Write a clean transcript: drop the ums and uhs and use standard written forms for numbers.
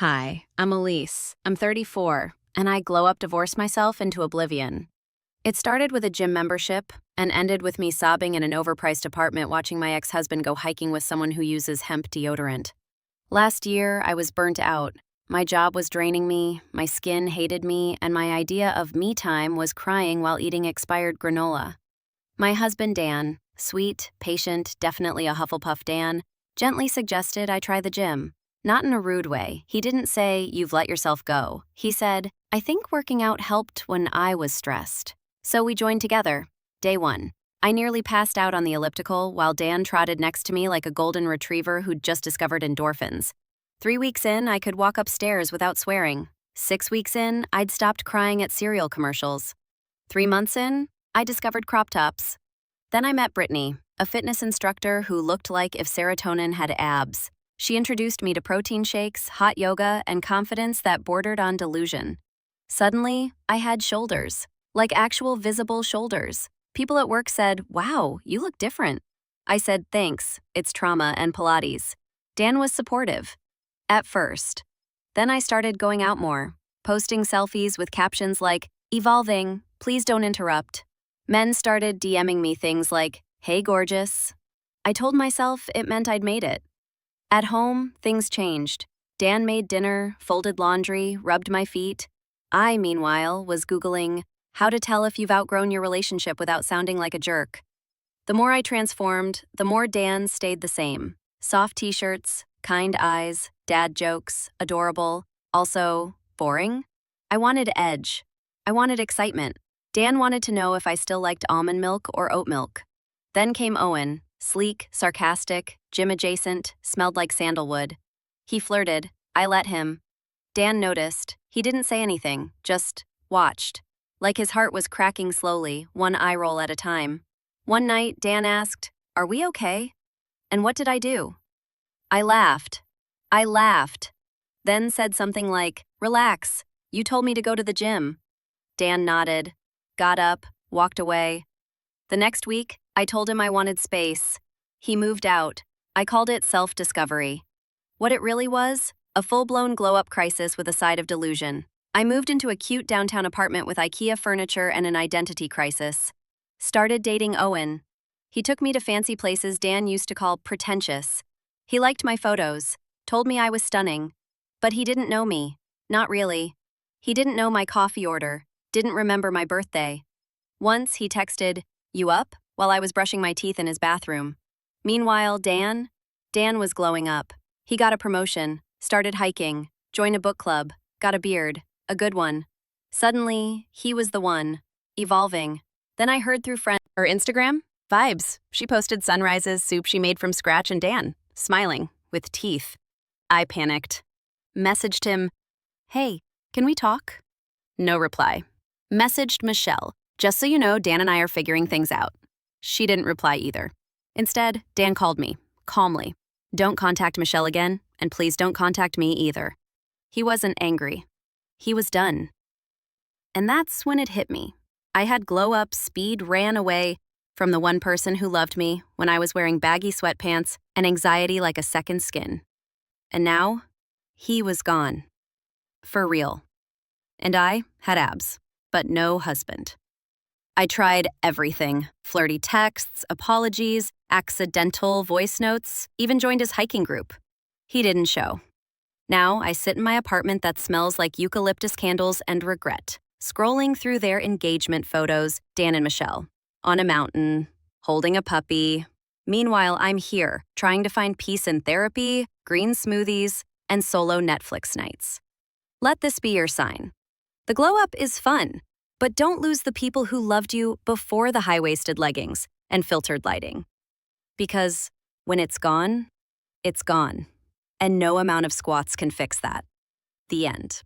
Hi, I'm Elise. I'm 34, and I glow up divorced myself into oblivion. It started with a gym membership and ended with me sobbing in an overpriced apartment watching my ex-husband go hiking with someone who uses hemp deodorant. Last year, I was burnt out. My job was draining me, my skin hated me, and my idea of me time was crying while eating expired granola. My husband Dan, sweet, patient, definitely a Hufflepuff Dan, gently suggested I try the gym. Not in a rude way. He didn't say, "You've let yourself go." He said, "I think working out helped when I was stressed." So we joined together. Day 1. I nearly passed out on the elliptical while Dan trotted next to me like a golden retriever who'd just discovered endorphins. 3 weeks in, I could walk upstairs without swearing. 6 weeks in, I'd stopped crying at cereal commercials. 3 months in, I discovered crop tops. Then I met Brittany, a fitness instructor who looked like if serotonin had abs. She introduced me to protein shakes, hot yoga, and confidence that bordered on delusion. Suddenly, I had shoulders, like actual visible shoulders. People at work said, "Wow, you look different." I said, "Thanks, it's trauma and Pilates." Dan was supportive. At first. Then I started going out more, posting selfies with captions like, "Evolving, please don't interrupt." Men started DMing me things like, "Hey, gorgeous." I told myself it meant I'd made it. At home, things changed. Dan made dinner, folded laundry, rubbed my feet. I, meanwhile, was Googling how to tell if you've outgrown your relationship without sounding like a jerk. The more I transformed, the more Dan stayed the same. Soft t-shirts, kind eyes, dad jokes, adorable, also boring. I wanted edge. I wanted excitement. Dan wanted to know if I still liked almond milk or oat milk. Then came Owen, sleek, sarcastic, gym-adjacent, smelled like sandalwood. He flirted. I let him. Dan noticed. He didn't say anything, just watched. Like his heart was cracking slowly, one eye roll at a time. One night, Dan asked, "Are we okay?" And what did I do? I laughed. I laughed. Then said something like, "Relax. You told me to go to the gym." Dan nodded, got up, walked away. The next week, I told him I wanted space. He moved out. I called it self-discovery. What it really was? A full-blown glow-up crisis with a side of delusion. I moved into a cute downtown apartment with IKEA furniture and an identity crisis. Started dating Owen. He took me to fancy places Dan used to call pretentious. He liked my photos, told me I was stunning. But he didn't know me. Not really. He didn't know my coffee order, didn't remember my birthday. Once he texted, "You up?" while I was brushing my teeth in his bathroom. Meanwhile, Dan was glowing up. He got a promotion, started hiking, joined a book club, got a beard, a good one. Suddenly, he was the one, evolving. Then I heard through friends. Her Instagram? Vibes. She posted sunrises, soup she made from scratch, and Dan, smiling, with teeth. I panicked. Messaged him, "Hey, can we talk?" No reply. Messaged Michelle, "Just so you know, Dan and I are figuring things out." She didn't reply either. Instead, Dan called me, calmly. "Don't contact Michelle again, and please don't contact me either." He wasn't angry. He was done. And that's when it hit me. I had glow-up speed ran away from the one person who loved me when I was wearing baggy sweatpants and anxiety like a second skin. And now, he was gone. For real. And I had abs, but no husband. I tried everything. Flirty texts, apologies, accidental voice notes, even joined his hiking group. He didn't show. Now I sit in my apartment that smells like eucalyptus candles and regret, scrolling through their engagement photos, Dan and Michelle, on a mountain, holding a puppy. Meanwhile, I'm here, trying to find peace in therapy, green smoothies, and solo Netflix nights. Let this be your sign. The glow-up is fun, but don't lose the people who loved you before the high-waisted leggings and filtered lighting. Because when it's gone, and no amount of squats can fix that. The end.